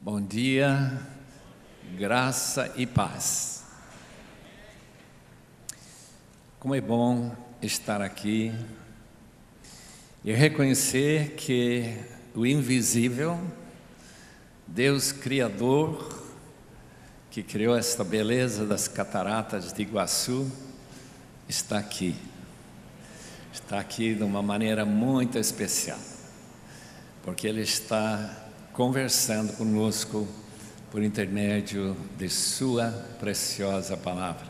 Bom dia, graça e paz. Como é bom estar aqui e reconhecer que o invisível, Deus Criador, que criou esta beleza das cataratas de Iguaçu, está aqui. Está aqui de uma maneira muito especial, porque Ele está conversando conosco por intermédio de Sua preciosa palavra.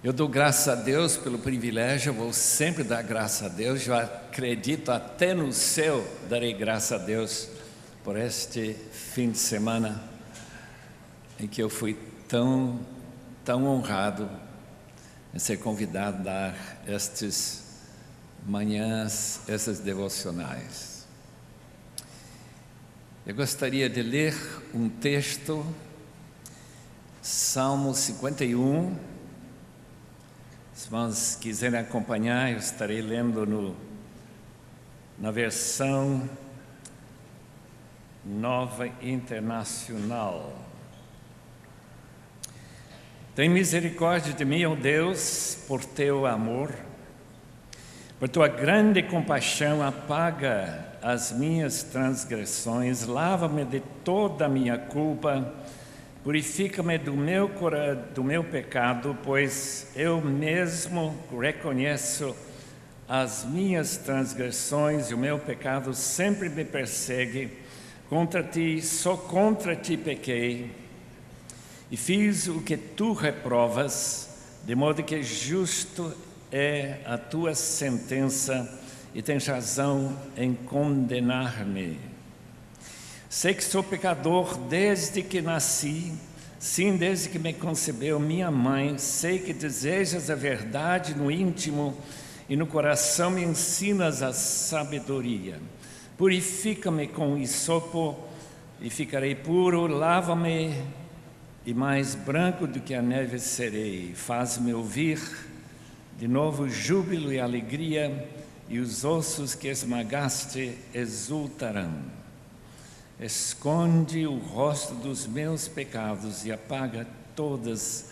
Eu dou graças a Deus pelo privilégio, eu vou sempre dar graças a Deus, eu acredito até no céu darei graças a Deus por este fim de semana em que eu fui tão honrado em ser convidado a dar estas manhãs, essas devocionais. Eu gostaria de ler um texto, Salmo 51. Se vocês quiserem acompanhar, eu estarei lendo na versão Nova Internacional. Tem misericórdia de mim, ó Deus, por teu amor. Por tua grande compaixão, apaga as minhas transgressões, lava-me de toda a minha culpa, purifica-me do meu pecado, pois eu mesmo reconheço as minhas transgressões e o meu pecado sempre me persegue. Só contra ti pequei e fiz o que tu reprovas, de modo que justo é a tua sentença e tens razão em condenar-me. Sei que sou pecador desde que nasci, sim, desde que me concebeu minha mãe. Sei que desejas a verdade no íntimo e no coração me ensinas a sabedoria. Purifica-me com hisopo e ficarei puro, lava-me e mais branco do que a neve serei. Faz-me ouvir de novo júbilo e alegria, e os ossos que esmagaste exultarão. Esconde o rosto dos meus pecados e apaga todas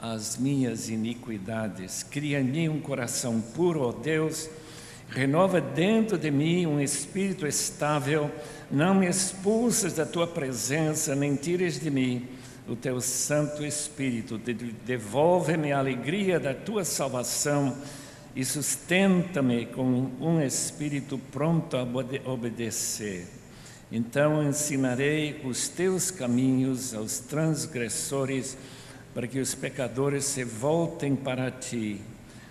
as minhas iniquidades. Cria em mim um coração puro, ó Deus, renova dentro de mim um espírito estável. Não me expulses da tua presença, nem tires de mim o teu Santo Espírito. Devolve-me a alegria da tua salvação e sustenta-me com um espírito pronto a obedecer. Então ensinarei os teus caminhos aos transgressores, para que os pecadores se voltem para ti.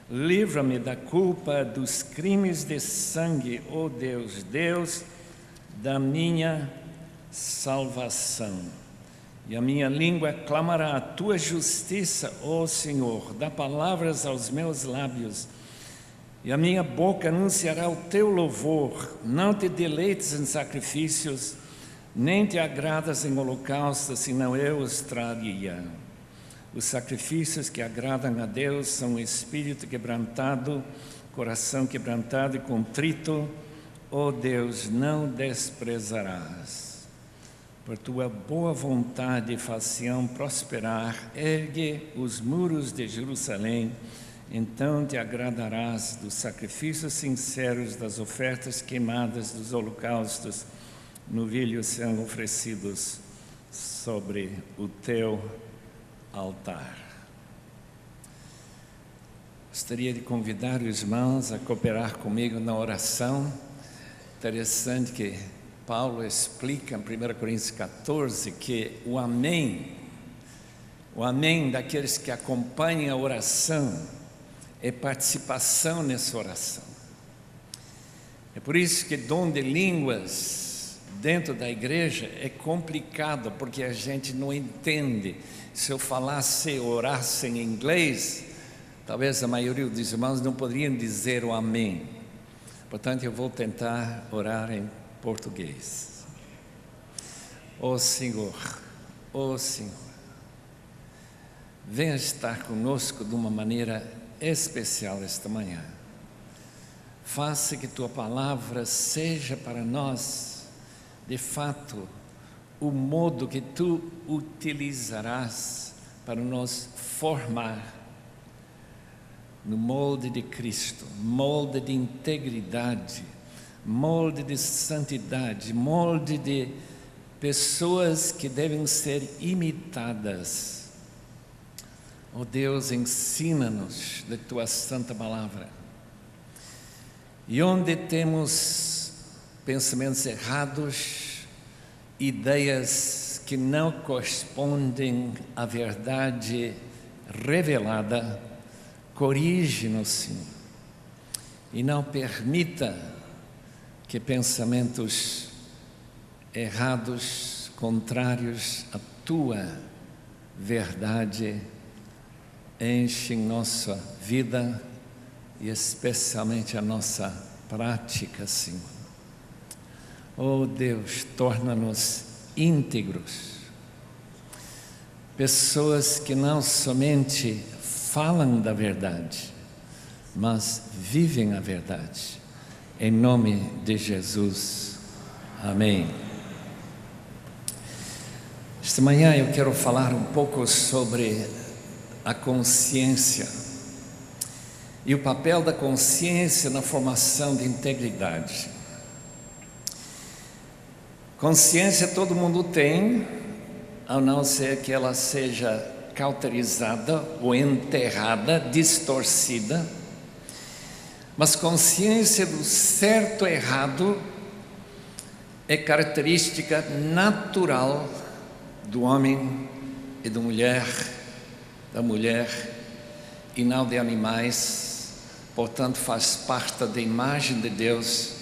Livra-me da culpa dos crimes de sangue, ó Deus, Deus da minha salvação. E a minha língua clamará a tua justiça, ó Senhor. Dá palavras aos meus lábios, e a minha boca anunciará o teu louvor. Não te deleites em sacrifícios, nem te agradas em holocaustos, senão eu os traria. Os sacrifícios que agradam a Deus são o espírito quebrantado, coração quebrantado e contrito. Ó Deus, não desprezarás. Por tua boa vontade faz-se-ão prosperar. Ergue os muros de Jerusalém. Então te agradarás dos sacrifícios sinceros, das ofertas queimadas, dos holocaustos. Novilhos serão oferecidos sobre o teu altar. Gostaria de convidar os irmãos a cooperar comigo na oração. Interessante que Paulo explica em 1 Coríntios 14 que o amém daqueles que acompanham a oração é participação nessa oração. É por isso que dom de línguas dentro da igreja é complicado, porque a gente não entende. Se eu falasse, orasse em inglês, talvez a maioria dos irmãos não poderiam dizer o amém. Portanto, eu vou tentar orar em português. Ó Senhor, venha estar conosco de uma maneira especial esta manhã. Faça que tua palavra seja para nós de fato, o modo que tu utilizarás para nos formar no molde de Cristo, molde de integridade, molde de santidade, molde de pessoas que devem ser imitadas. Oh Deus, ensina-nos de Tua Santa Palavra. E onde temos pensamentos errados, ideias que não correspondem à verdade revelada, corrige-nos, Senhor, e não permita que pensamentos errados, contrários à Tua verdade, enchem nossa vida e especialmente a nossa prática, Senhor. Oh Deus, torna-nos íntegros, pessoas que não somente falam da verdade, mas vivem a verdade. Em nome de Jesus. Amém. Esta manhã eu quero falar um pouco sobre a consciência e o papel da consciência na formação de integridade. Consciência todo mundo tem, a não ser que ela seja cauterizada ou enterrada, distorcida, mas consciência do certo e errado é característica natural do homem e da mulher e não de animais, portanto faz parte da imagem de Deus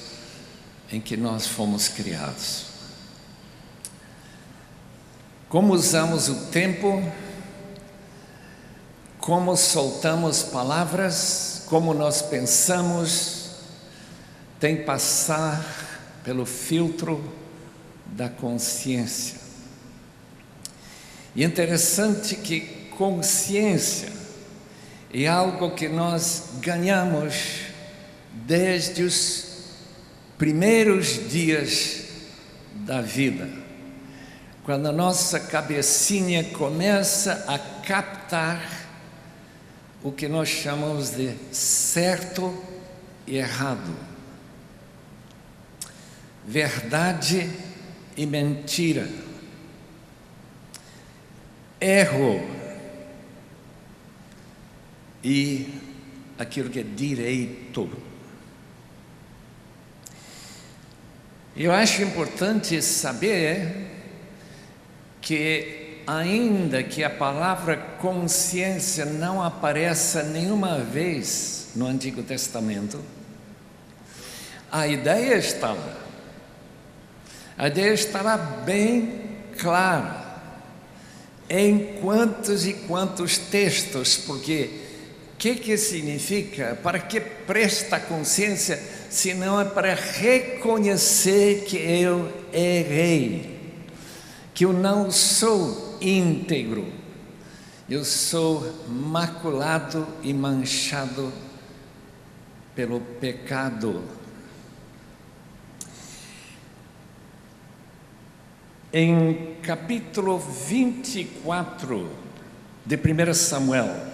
em que nós fomos criados. Como usamos o tempo, como soltamos palavras, como nós pensamos, tem que passar pelo filtro da consciência. E é interessante que consciência é algo que nós ganhamos desde os primeiros dias da vida, quando a nossa cabecinha começa a captar o que nós chamamos de certo e errado, verdade e mentira, erro e aquilo que é direito. Eu acho importante saber que, ainda que a palavra consciência não apareça nenhuma vez no Antigo Testamento, a ideia está lá. A ideia está lá bem clara em quantos e quantos textos, porque o que significa? Para que presta a consciência, se não é para reconhecer que eu errei, que eu não sou íntegro, eu sou maculado e manchado pelo pecado. Em capítulo 24 de 1 Samuel,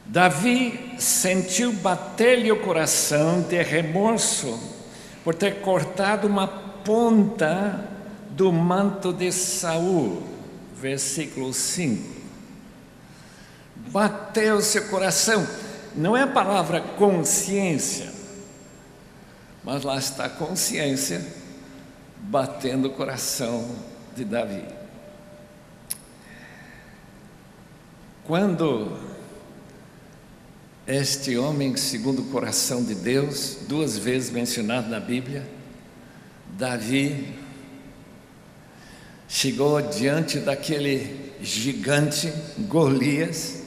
Davi sentiu bater-lhe o coração de remorso por ter cortado uma ponta do manto de Saul, versículo 5. Bateu seu coração, não é a palavra consciência, mas lá está a consciência batendo o coração de Davi. Quando este homem, segundo o coração de Deus, 2 vezes mencionado na Bíblia, Davi chegou diante daquele gigante Golias,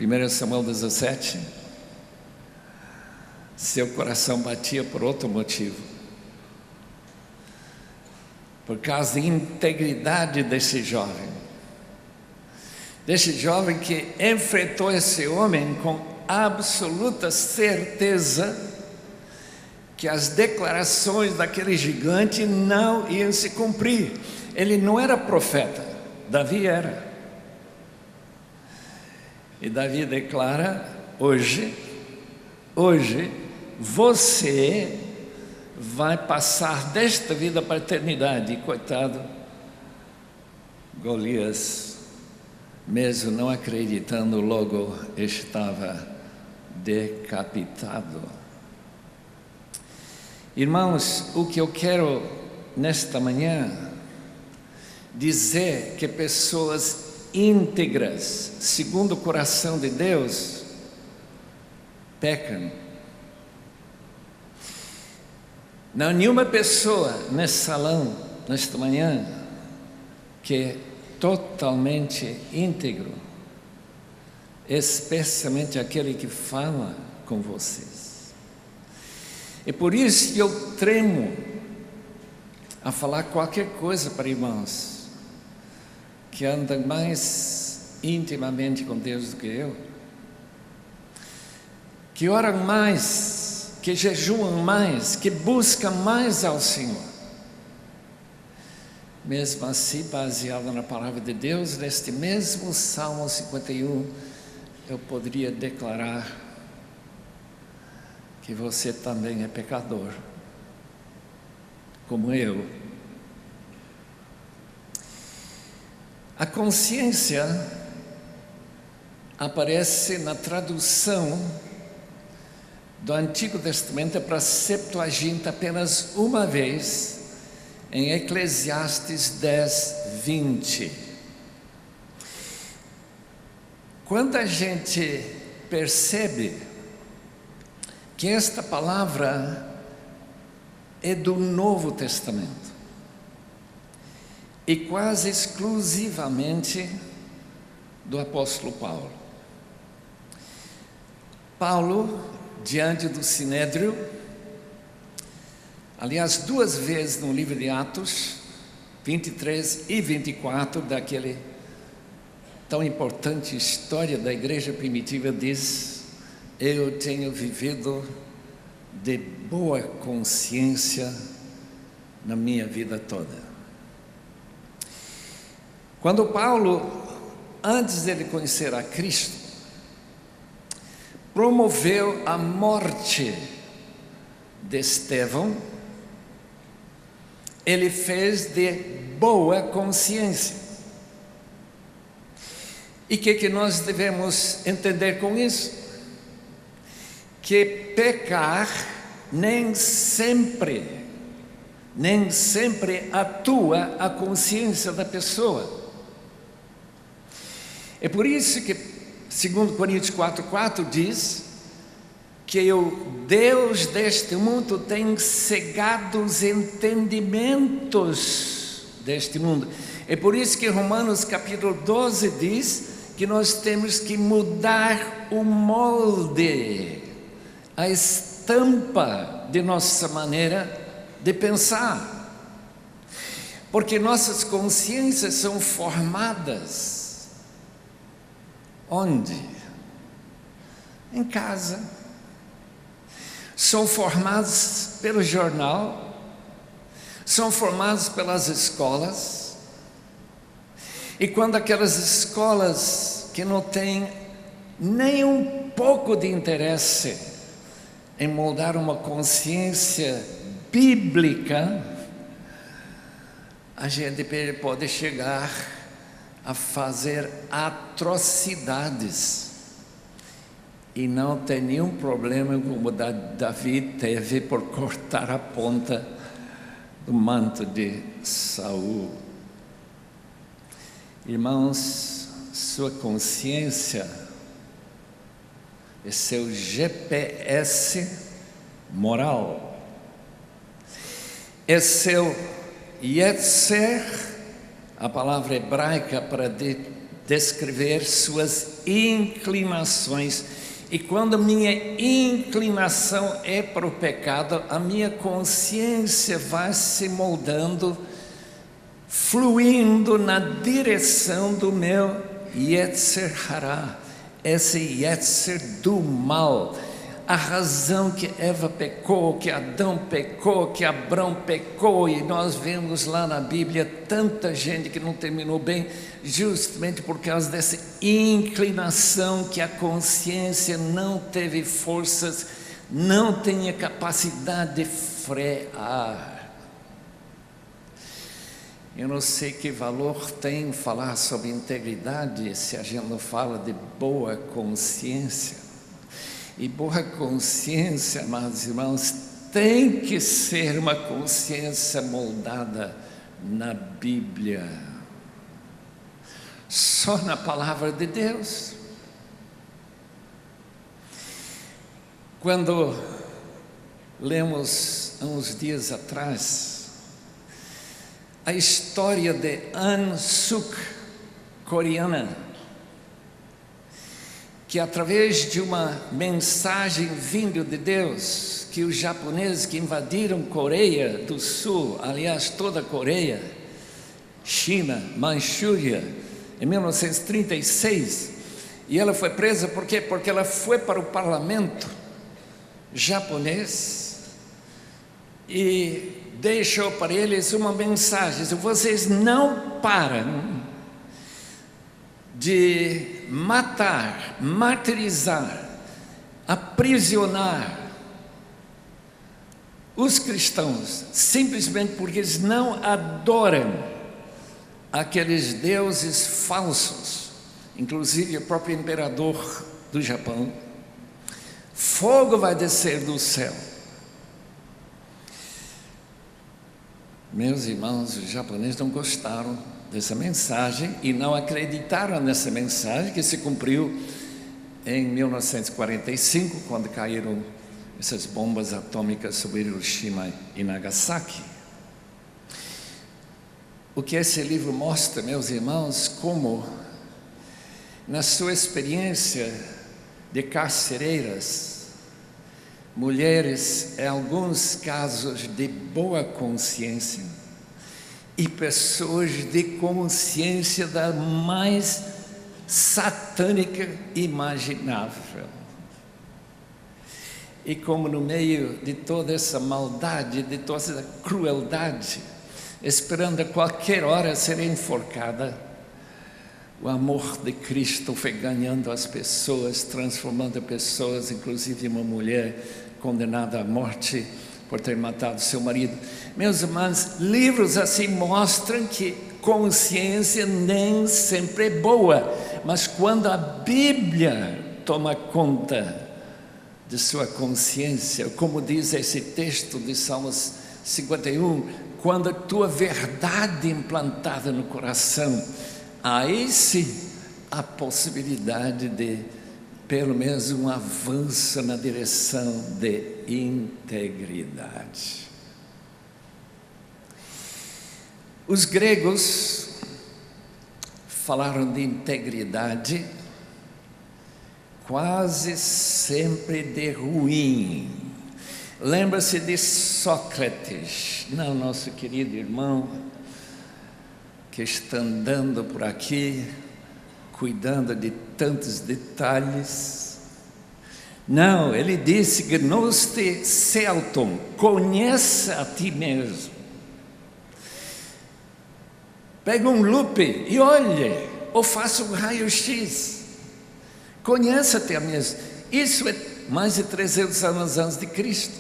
1 Samuel 17, seu coração batia por outro motivo, por causa da integridade desse jovem que enfrentou esse homem com absoluta certeza que as declarações daquele gigante não iam se cumprir. Ele não era profeta, Davi era. E Davi declara: hoje você vai passar desta vida para a eternidade. E coitado, Golias, mesmo não acreditando, logo estava decapitado. Irmãos, o que eu quero nesta manhã dizer que pessoas íntegras, segundo o coração de Deus, pecam. Não há nenhuma pessoa nesse salão, nesta manhã, que é totalmente íntegro, especialmente aquele que fala com vocês. É por isso que eu tremo a falar qualquer coisa para irmãos que andam mais intimamente com Deus do que eu, que oram mais, que jejuam mais, que buscam mais ao Senhor. Mesmo assim, baseado na palavra de Deus, neste mesmo Salmo 51, eu poderia declarar que você também é pecador, como eu. A consciência aparece na tradução do Antigo Testamento para a Septuaginta apenas uma vez, em Eclesiastes 10:20. Quando a gente percebe que esta palavra é do Novo Testamento e quase exclusivamente do apóstolo Paulo. Paulo, diante do Sinédrio, aliás, 2 vezes no livro de Atos, 23 e 24, daquele tão importante história da igreja primitiva, diz: eu tenho vivido de boa consciência na minha vida toda. Quando Paulo, antes dele conhecer a Cristo, promoveu a morte de Estevão, ele fez de boa consciência. E o que nós devemos entender com isso? Que pecar nem sempre atua a consciência da pessoa. É por isso que 2 Coríntios 4:4 diz que o Deus deste mundo tem cegado os entendimentos deste mundo. É por isso que Romanos capítulo 12 diz que nós temos que mudar o molde, a estampa de nossa maneira de pensar, porque nossas consciências são formadas onde? Em casa. São formadas pelo jornal, são formadas pelas escolas, e quando aquelas escolas que não têm nem um pouco de interesse em moldar uma consciência bíblica, a gente pode chegar a fazer atrocidades e não tem nenhum problema como Davi teve por cortar a ponta do manto de Saul. Irmãos, sua consciência é seu GPS moral, é seu Yetzer, a palavra hebraica para descrever suas inclinações. E quando minha inclinação é para o pecado, a minha consciência vai se moldando, fluindo na direção do meu Yetzer Hará, esse Yetzer do mal, a razão que Eva pecou, que Adão pecou, que Abrão pecou, e nós vemos lá na Bíblia tanta gente que não terminou bem, justamente por causa dessa inclinação que a consciência não teve forças, não tinha capacidade de frear. Eu não sei que valor tem falar sobre integridade se a gente não fala de boa consciência. E boa consciência, amados irmãos, tem que ser uma consciência moldada na Bíblia, só na palavra de Deus. Quando lemos há uns dias atrás a história de Aung Suk, coreana, que através de uma mensagem vinda de Deus, que os japoneses que invadiram Coreia do Sul, aliás toda a Coreia, China, Manchúria, em 1936, e ela foi presa por quê? Porque ela foi para o parlamento japonês e deixou para eles uma mensagem: vocês não param de matar, martirizar, aprisionar os cristãos, simplesmente porque eles não adoram aqueles deuses falsos, inclusive o próprio imperador do Japão. Fogo vai descer do céu. Meus irmãos, os japoneses não gostaram dessa mensagem e não acreditaram nessa mensagem, que se cumpriu em 1945, quando caíram essas bombas atômicas sobre Hiroshima e Nagasaki. O que esse livro mostra, meus irmãos, como na sua experiência de carcereiras, mulheres, em alguns casos de boa consciência, e pessoas de consciência da mais satânica imaginável. E como no meio de toda essa maldade, de toda essa crueldade, esperando a qualquer hora ser enforcada, o amor de Cristo foi ganhando as pessoas, transformando pessoas, inclusive uma mulher condenada à morte por ter matado seu marido. Meus irmãos, livros assim mostram que consciência nem sempre é boa, mas quando a Bíblia toma conta de sua consciência, como diz esse texto de Salmos 51, quando a tua verdade é implantada no coração, aí sim há possibilidade de pelo menos um avanço na direção de integridade. Os gregos falaram de integridade quase sempre de ruim. Lembra-se de Sócrates, não, nosso querido irmão, que está andando por aqui, cuidando de tantos detalhes. Não, ele disse: gnoste selton, conheça a ti mesmo. Pega um lupe e olhe, ou faça um raio-x. Conheça-te a mesmo. Isso é mais de 300 anos antes de Cristo.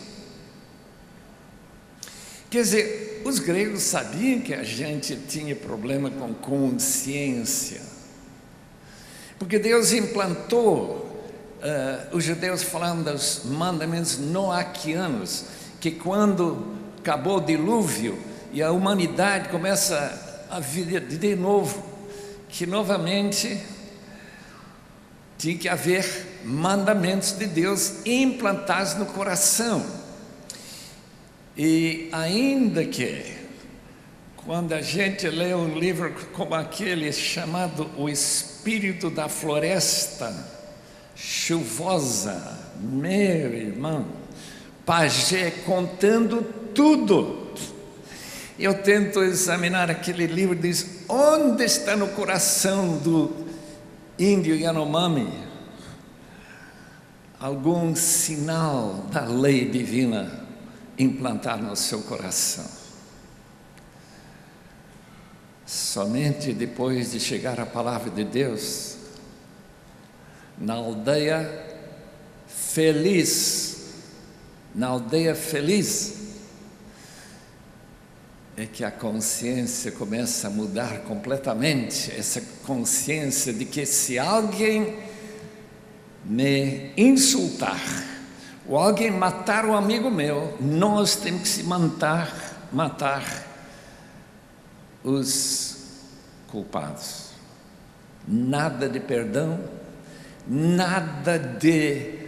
Quer dizer, os gregos sabiam que a gente tinha problema com consciência, porque Deus implantou os judeus falando dos mandamentos noaquianos, que quando acabou o dilúvio e a humanidade começa a viver de novo, que novamente tinha que haver mandamentos de Deus implantados no coração. E ainda que, quando a gente lê um livro como aquele chamado O Espírito da Floresta Chuvosa, meu irmão, Pagé contando tudo, eu tento examinar aquele livro e diz: onde está no coração do índio Yanomami algum sinal da lei divina implantar no seu coração. Somente depois de chegar a palavra de Deus, na aldeia feliz, é que a consciência começa a mudar completamente. Essa consciência de que se alguém me insultar, ou alguém matar um amigo meu, nós temos que se matar os culpados. Nada de perdão, nada de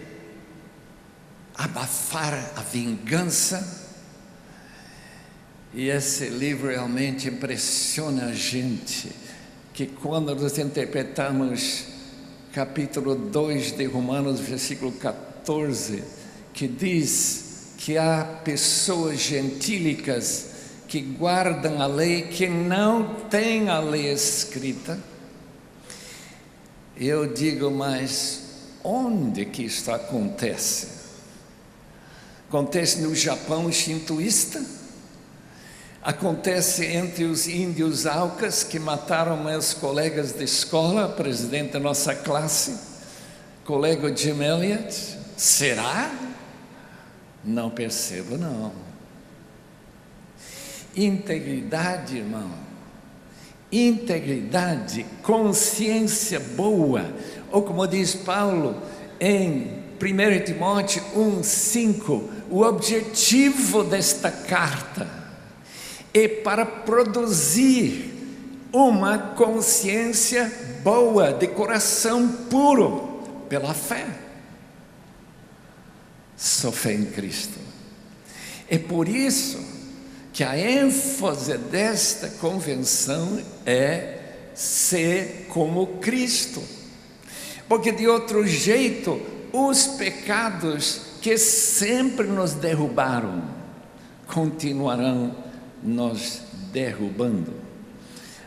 abafar a vingança. E esse livro realmente impressiona a gente, que quando nós interpretamos capítulo 2 de Romanos, versículo 14, que diz que há pessoas gentílicas que guardam a lei, que não têm a lei escrita. Eu digo, mas onde que isso acontece? Acontece no Japão shintoísta? Acontece entre os índios Aucas que mataram meus colegas de escola, presidente da nossa classe, colega Jim Elliot? Será? Não percebo, não. Integridade, irmão, integridade, consciência boa, ou como diz Paulo em 1 Timóteo 1:5, o objetivo desta carta é para produzir uma consciência boa, de coração puro, pela fé. Só fé em Cristo. É por isso que a ênfase desta convenção é ser como Cristo. Porque de outro jeito, os pecados que sempre nos derrubaram, continuarão nos derrubando.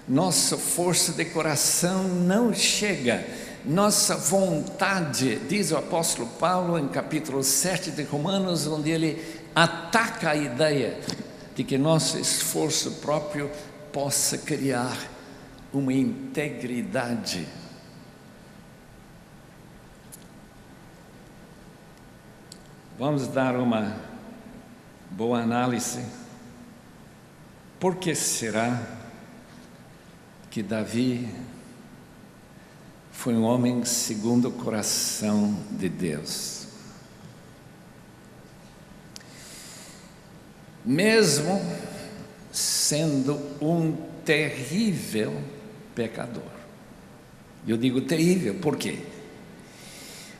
Nossa força de coração não chega, nossa vontade, diz o apóstolo Paulo em capítulo 7 de Romanos, onde ele ataca a ideia de que nosso esforço próprio possa criar uma integridade. Vamos dar uma boa análise. Por que será que Davi foi um homem segundo o coração de Deus? Mesmo sendo um terrível pecador. Eu digo terrível, por quê?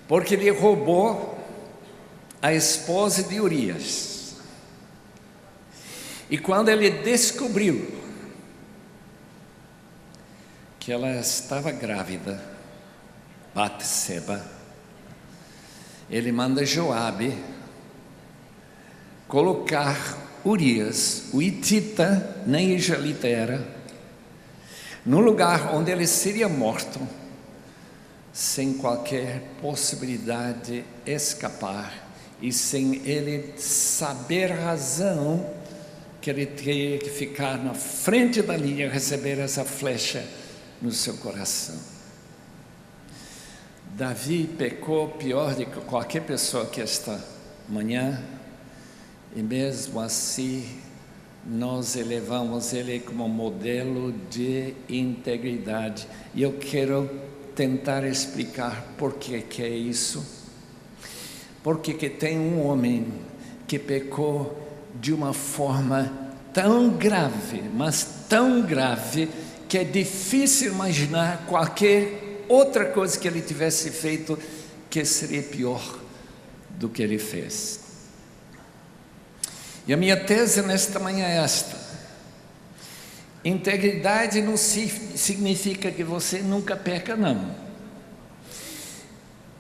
Porque ele roubou a esposa de Urias. E quando ele descobriu que ela estava grávida, Batseba, ele manda Joabe colocar Urias, o hitita, nem israelita era, no lugar onde ele seria morto, sem qualquer possibilidade de escapar e sem ele saber a razão que ele teria que ficar na frente da linha e receber essa flecha no seu coração. Davi pecou pior do que qualquer pessoa que esta manhã, e mesmo assim nós elevamos ele como modelo de integridade. E eu quero tentar explicar por que é isso. Porque que tem um homem que pecou de uma forma tão grave, mas tão grave, que é difícil imaginar qualquer outra coisa que ele tivesse feito que seria pior do que ele fez. E a minha tese nesta manhã é esta: integridade não significa que você nunca peca, não.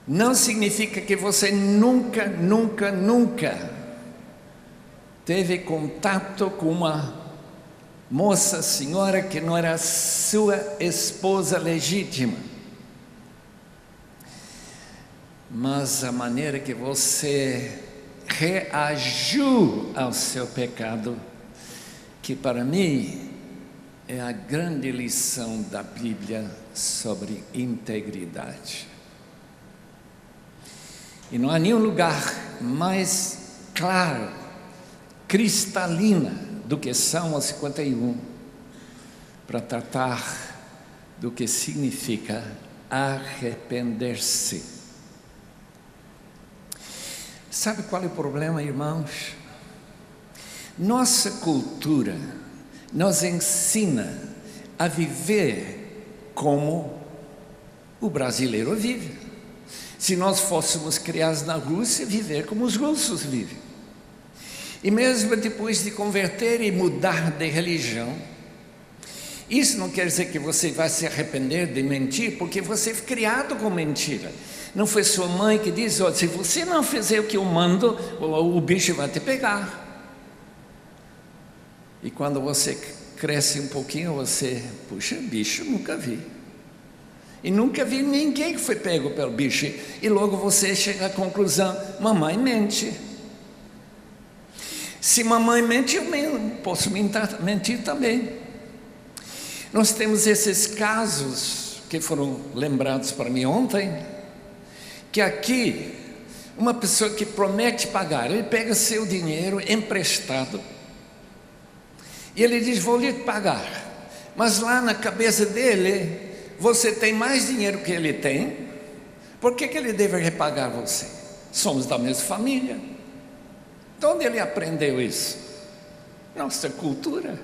Não significa que você nunca teve contato com uma moça, senhora, que não era sua esposa legítima. mas a maneira que você reagiu ao seu pecado, que para mim é a grande lição da Bíblia sobre integridade. E não há nenhum lugar mais claro, cristalina, do que Salmo 51, para tratar do que significa arrepender-se. Sabe qual é o problema, irmãos? Nossa cultura nos ensina a viver como o brasileiro vive. Se nós fôssemos criados na Rússia, viver como os russos vivem. E mesmo depois de converter e mudar de religião, isso não quer dizer que você vai se arrepender de mentir, porque você foi criado com mentira. Não foi sua mãe que diz: olha, se você não fizer o que eu mando, o bicho vai te pegar. E quando você cresce um pouquinho, você, puxa, bicho, nunca vi. E nunca vi ninguém que foi pego pelo bicho. E logo você chega à conclusão: mamãe mente. Se mamãe mente, eu posso mentir também. Nós temos esses casos que foram lembrados para mim ontem, que aqui, uma pessoa que promete pagar, ele pega seu dinheiro emprestado, e ele diz: vou lhe pagar, mas lá na cabeça dele, você tem mais dinheiro que ele tem, por que ele deve repagar você? Somos da mesma família. De onde ele aprendeu isso? Nossa cultura.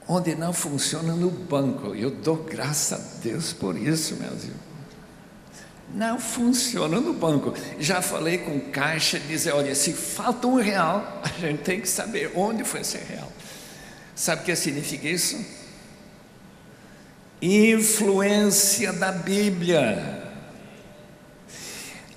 Onde não funciona no banco, eu dou graças a Deus por isso, meus irmãos. Não funciona no banco. Já falei com caixa, dizer: olha, se falta R$1, a gente tem que saber onde foi esse real. Sabe o que significa isso? Influência da Bíblia.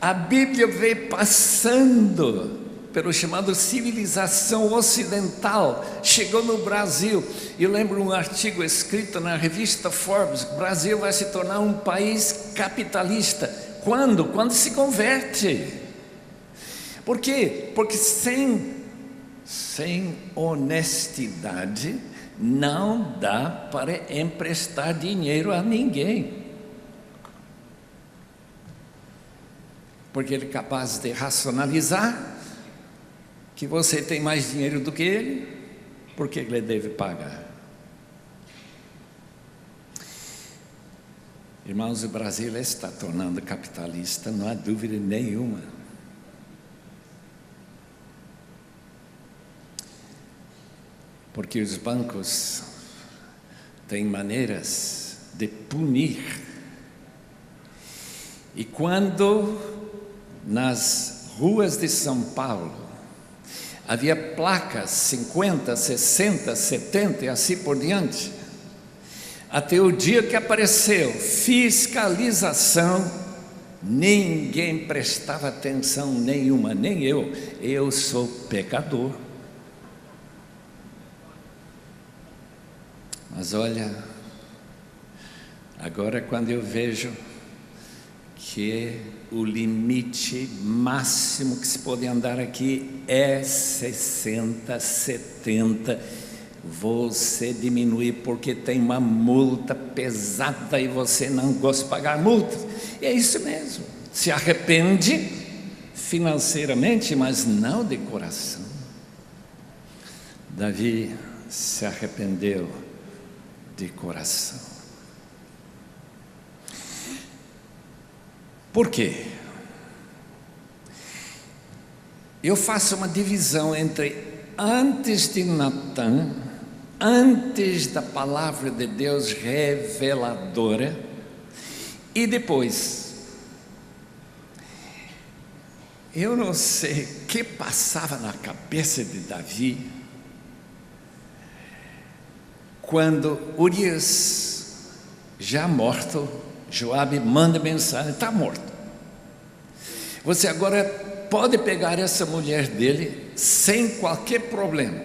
A Bíblia veio passando pelo chamado civilização ocidental, chegou no Brasil. Eu lembro um artigo escrito na revista Forbes: o Brasil vai se tornar um país capitalista. Quando? Quando se converte. Por quê? Porque sem honestidade não dá para emprestar dinheiro a ninguém. Porque ele é capaz de racionalizar que você tem mais dinheiro do que ele, porque ele deve pagar. Irmãos, o Brasil está tornando capitalista, não há dúvida nenhuma. Porque os bancos têm maneiras de punir. E quando nas ruas de São Paulo havia placas 50, 60, 70 e assim por diante, até o dia que apareceu fiscalização, ninguém prestava atenção nenhuma, nem eu sou pecador. Mas olha, agora quando eu vejo que o limite máximo que se pode andar aqui é 60, 70, você diminui porque tem uma multa pesada e você não gosta de pagar multa. E é isso mesmo, se arrepende financeiramente, mas não de coração. Davi se arrependeu de coração. Por quê? Eu faço uma divisão entre antes de Natan, antes da palavra de Deus reveladora, e depois. Eu não sei o que passava na cabeça de Davi quando Urias, já morto, Joabe manda mensagem: está morto. Você agora pode pegar essa mulher dele sem qualquer problema.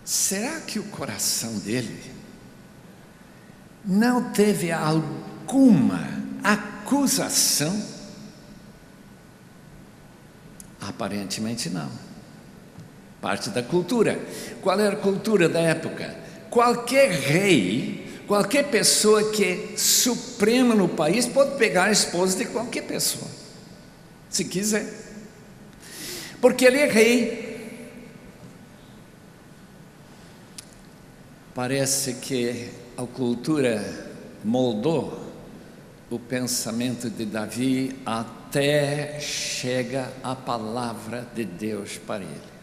Será que o coração dele não teve alguma acusação? Aparentemente não. Parte da cultura. Qual era a cultura da época? Qualquer rei, qualquer pessoa que é suprema no país pode pegar a esposa de qualquer pessoa, se quiser, porque ele é rei. Parece que a cultura moldou o pensamento de Davi até chega a palavra de Deus para ele.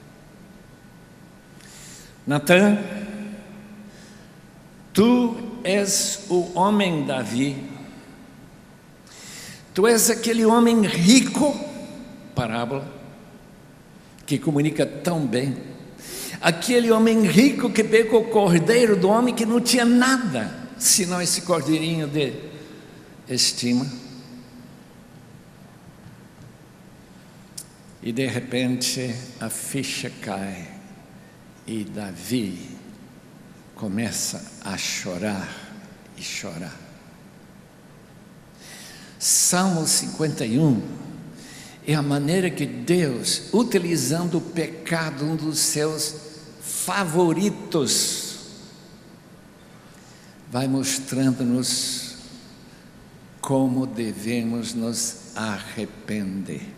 Natã, tu és o homem Davi, tu és aquele homem rico, parábola, que comunica tão bem, aquele homem rico que pegou o cordeiro do homem que não tinha nada, senão esse cordeirinho de estima, e de repente a ficha cai, e Davi começa a chorar e chorar. Salmo 51 é a maneira que Deus, utilizando o pecado, um dos seus favoritos, vai mostrando-nos como devemos nos arrepender.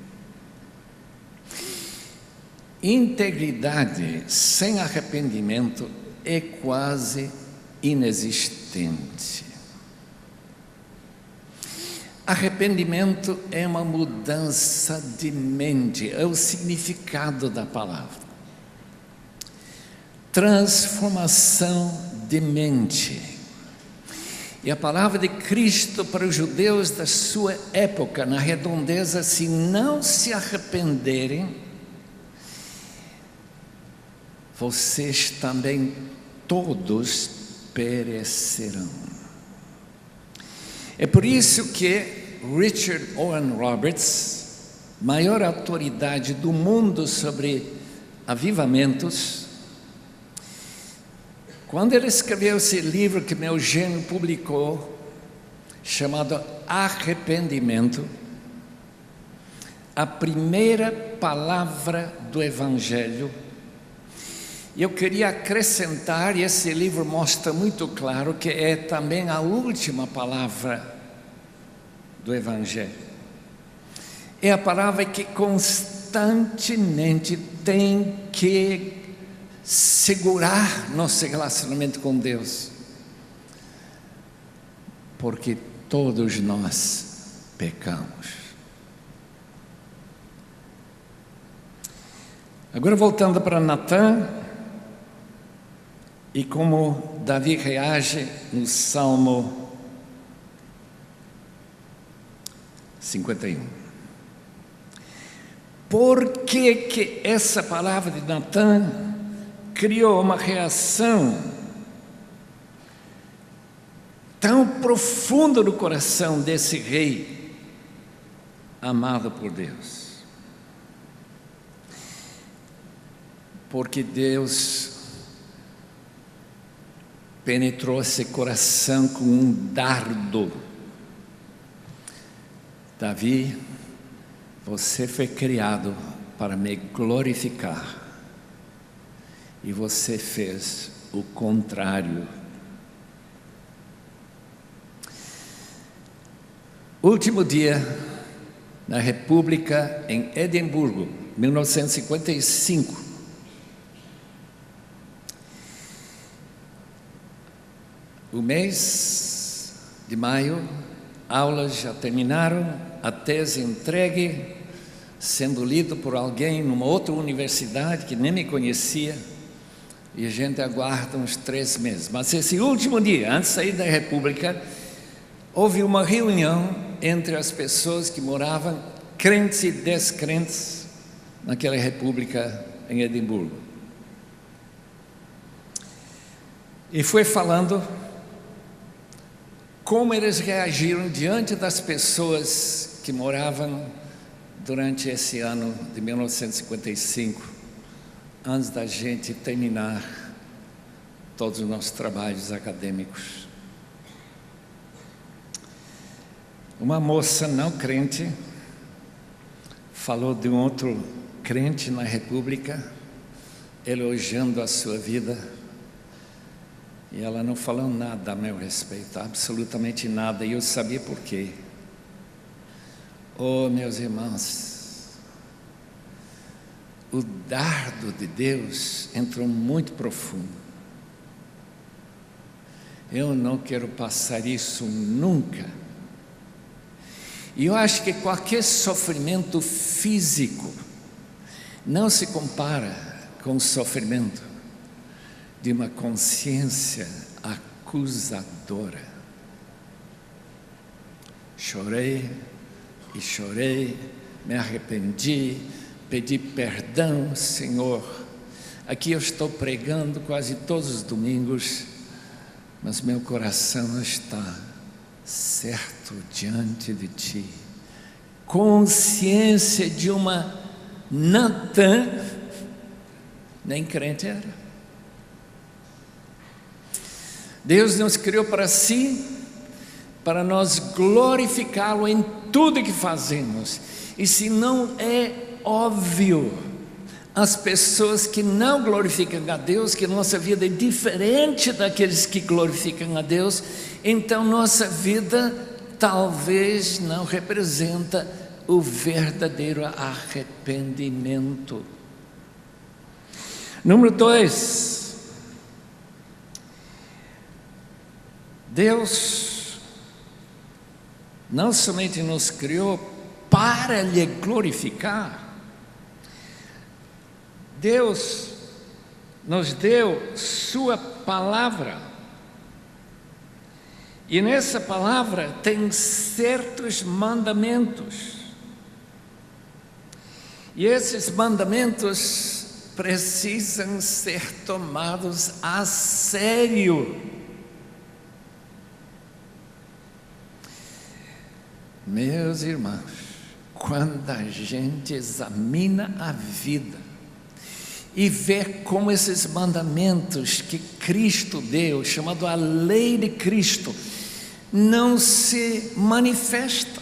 Integridade sem arrependimento é quase inexistente. Arrependimento é uma mudança de mente, é o significado da palavra. Transformação de mente. E a palavra de Cristo para os judeus da sua época, na redondeza, se não se arrependerem, vocês também todos perecerão. É por isso que Richard Owen Roberts, maior autoridade do mundo sobre avivamentos, quando ele escreveu esse livro que meu genro publicou, chamado Arrependimento, a primeira palavra do Evangelho, e eu queria acrescentar, e esse livro mostra muito claro, que é também a última palavra do Evangelho. É a palavra que constantemente tem que segurar nosso relacionamento com Deus, porque todos nós pecamos. Agora voltando para Natã, e como Davi reage no Salmo 51. Por que essa palavra de Natã criou uma reação tão profunda no coração desse rei amado por Deus? Porque Deus penetrou esse coração com um dardo. Davi, você foi criado para me glorificar, e você fez o contrário. Último dia na República em Edimburgo, 1955. O mês de maio, aulas já terminaram, a tese entregue, sendo lido por alguém numa outra universidade que nem me conhecia, e a gente aguarda uns 3 meses. Mas esse último dia, antes de sair da República, houve uma reunião entre as pessoas que moravam, crentes e descrentes, naquela República em Edimburgo. E foi falando como eles reagiram diante das pessoas que moravam durante esse ano de 1955, antes da gente terminar todos os nossos trabalhos acadêmicos. Uma moça não crente falou de um outro crente na República, elogiando a sua vida, e ela não falou nada a meu respeito, absolutamente nada, e eu sabia por quê. Oh, meus irmãos, o dardo de Deus entrou muito profundo. Eu não quero passar isso nunca. E eu acho que qualquer sofrimento físico não se compara com o sofrimento de uma consciência acusadora. Chorei e chorei, me arrependi, pedi perdão, Senhor. Aqui eu estou pregando quase todos os domingos, mas meu coração está certo diante de Ti. Consciência de uma Natã, nem crente era. Deus nos criou para si, para nós glorificá-lo em tudo que fazemos. E se não é óbvio, as pessoas que não glorificam a Deus, que nossa vida é diferente daqueles que glorificam a Deus, então nossa vida talvez não representa o verdadeiro arrependimento. Número 2, Deus não somente nos criou para lhe glorificar, Deus nos deu sua palavra, e nessa palavra tem certos mandamentos, e esses mandamentos precisam ser tomados a sério. Meus irmãos, quando a gente examina a vida e vê como esses mandamentos que Cristo deu, chamado a lei de Cristo, não se manifesta,